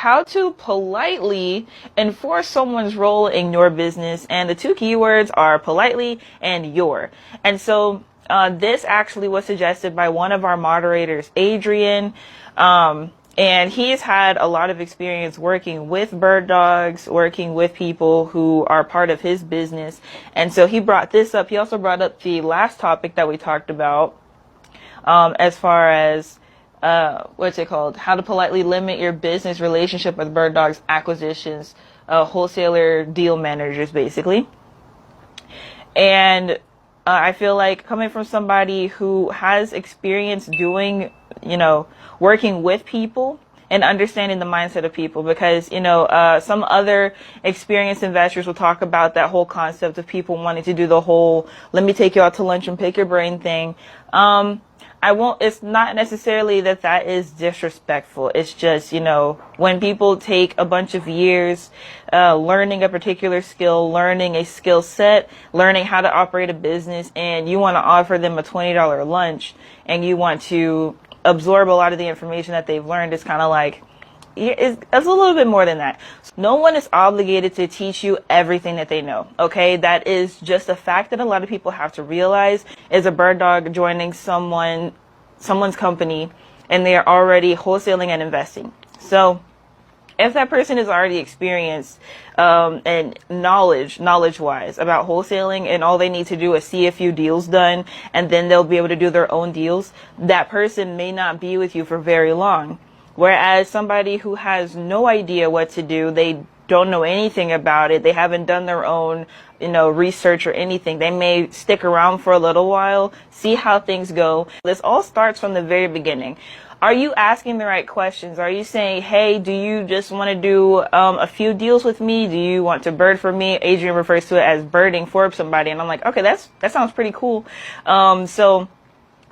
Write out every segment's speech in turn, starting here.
how to politely enforce someone's role in your business. And the two keywords are politely and your. And so this actually was suggested by one of our moderators, Adrian. And he's had a lot of experience working with bird dogs, working with people who are part of his business. And so he brought this up. He also brought up the last topic that we talked about, as far as what's it called? How to politely limit your business relationship with bird dogs acquisitions, wholesaler deal managers, basically. And I feel like coming from somebody who has experience doing, working with people and understanding the mindset of people, because, some other experienced investors will talk about that whole concept of people wanting to do the whole, let me take you out to lunch and pick your brain thing. It's not necessarily that is disrespectful. It's just, when people take a bunch of years, learning a particular skill, learning a skill set, learning how to operate a business, and you want to offer them a $20 lunch and you want to absorb a lot of the information that they've learned, it's kind of like, it's a little bit more than that. No one is obligated to teach you everything that they know. Okay. That is just a fact that a lot of people have to realize. Is a bird dog joining someone's company and they are already wholesaling and investing. So if that person is already experienced, and knowledge wise about wholesaling, and all they need to do is see a few deals done and then they'll be able to do their own deals, that person may not be with you for very long. Whereas somebody who has no idea what to do, they don't know anything about it, they haven't done their own, research or anything, they may stick around for a little while, see how things go. This all starts from the very beginning. Are you asking the right questions? Are you saying, hey, do you just want to do a few deals with me? Do you want to bird for me? Adrian refers to it as birding for somebody. And I'm like, okay, that sounds pretty cool. So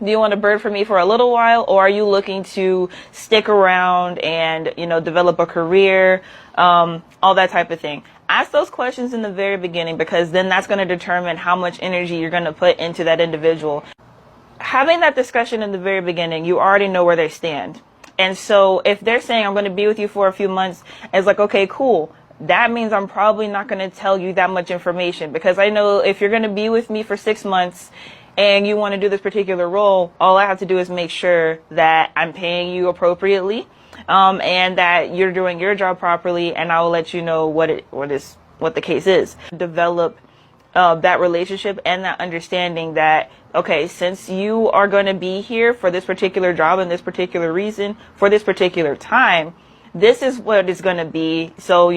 do you want to bird for me for a little while, or are you looking to stick around and, develop a career, all that type of thing? Ask those questions in the very beginning, because then that's going to determine how much energy you're going to put into that individual. Having that discussion in the very beginning, you already know where they stand. And so if they're saying, I'm going to be with you for a few months, it's like, okay, cool. That means I'm probably not going to tell you that much information, because I know if you're going to be with me for 6 months and you want to do this particular role, all I have to do is make sure that I'm paying you appropriately, and that you're doing your job properly, and I will let you know what the case is. Develop that relationship and that understanding that, okay, since you are going to be here for this particular job and this particular reason for this particular time, this is what it's going to be. So,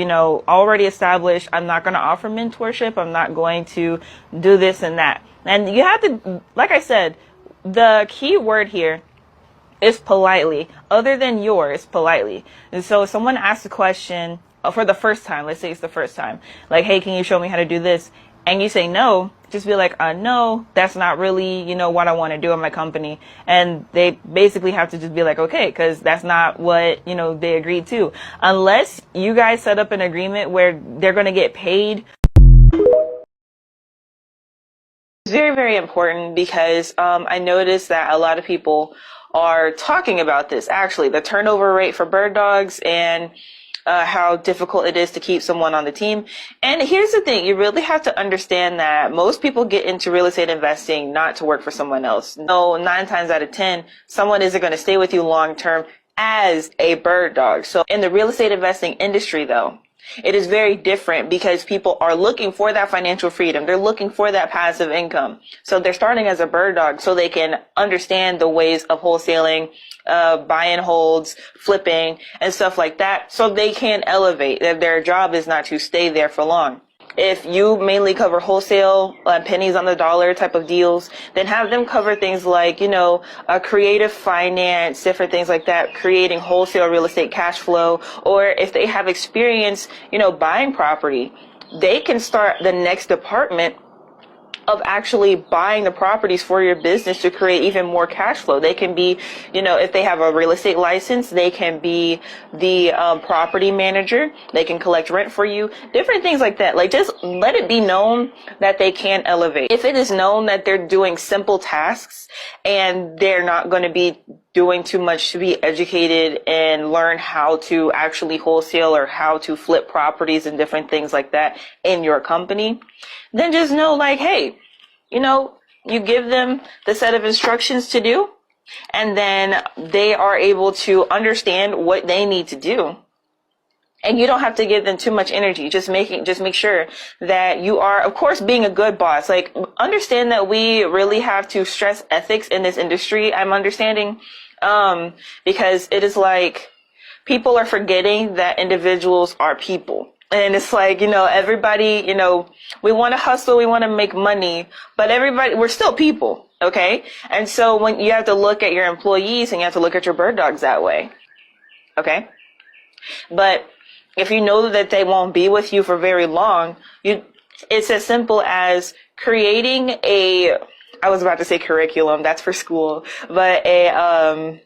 already established, I'm not going to offer mentorship. I'm not going to do this and that. And you have to, like I said, the key word here is politely. Other than yours, politely. And so if someone asks a question for the first time, let's say it's the first time, like, hey, can you show me how to do this? And you say no, just be like, no, that's not really, what I want to do in my company. And they basically have to just be like, okay, because that's not what, they agreed to. Unless you guys set up an agreement where they're going to get paid. It's very, very important, because I noticed that a lot of people are talking about this, actually, the turnover rate for bird dogs, and how difficult it is to keep someone on the team. And here's the thing, you really have to understand that most people get into real estate investing not to work for someone else. No, 9 times out of 10, someone isn't going to stay with you long term as a bird dog. So in the real estate investing industry, though, it is very different, because people are looking for that financial freedom. They're looking for that passive income. So they're starting as a bird dog so they can understand the ways of wholesaling, buy and holds, flipping, and stuff like that, so they can elevate. Their job is not to stay there for long. If you mainly cover wholesale, pennies on the dollar type of deals, then have them cover things like, creative finance, different things like that, creating wholesale real estate cash flow. Or if they have experience, buying property, they can start the next department of actually buying the properties for your business to create even more cash flow. They can be, if they have a real estate license, they can be the property manager. They can collect rent for you, different things like that. Like, just let it be known that they can elevate. If it is known that they're doing simple tasks and they're not going to be doing too much to be educated and learn how to actually wholesale or how to flip properties and different things like that in your company, then just know, like, hey, you give them the set of instructions to do, and then they are able to understand what they need to do. And you don't have to give them too much energy. Just make sure that you are, of course, being a good boss. Like, understand that we really have to stress ethics in this industry. I'm understanding, because it is like people are forgetting that individuals are people. And it's like, everybody, we want to hustle, we want to make money, but we're still people. Okay. And so when you have to look at your employees and you have to look at your bird dogs that way. Okay. But if you know that they won't be with you for very long, it's as simple as creating I was about to say curriculum, that's for school, but a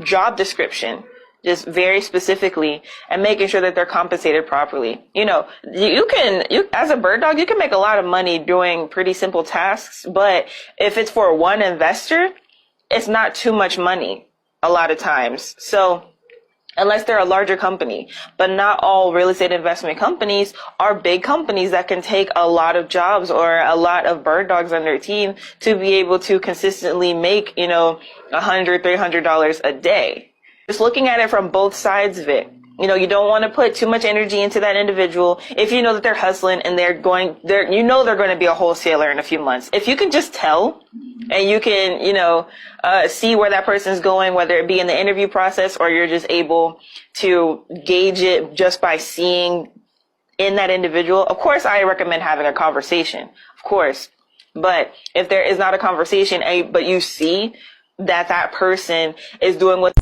job description, just very specifically, and making sure that they're compensated properly. You as a bird dog, you can make a lot of money doing pretty simple tasks, but if it's for one investor, it's not too much money a lot of times. So, unless they're a larger company, but not all real estate investment companies are big companies that can take a lot of jobs or a lot of bird dogs on their team to be able to consistently make, $100, $300 a day. Just looking at it from both sides of it. You don't want to put too much energy into that individual if you know that they're hustling and they're going to be a wholesaler in a few months. If you can just tell and you can, see where that person's going, whether it be in the interview process or you're just able to gauge it just by seeing in that individual. Of course, I recommend having a conversation, of course. But if there is not a conversation, but you see that person is doing what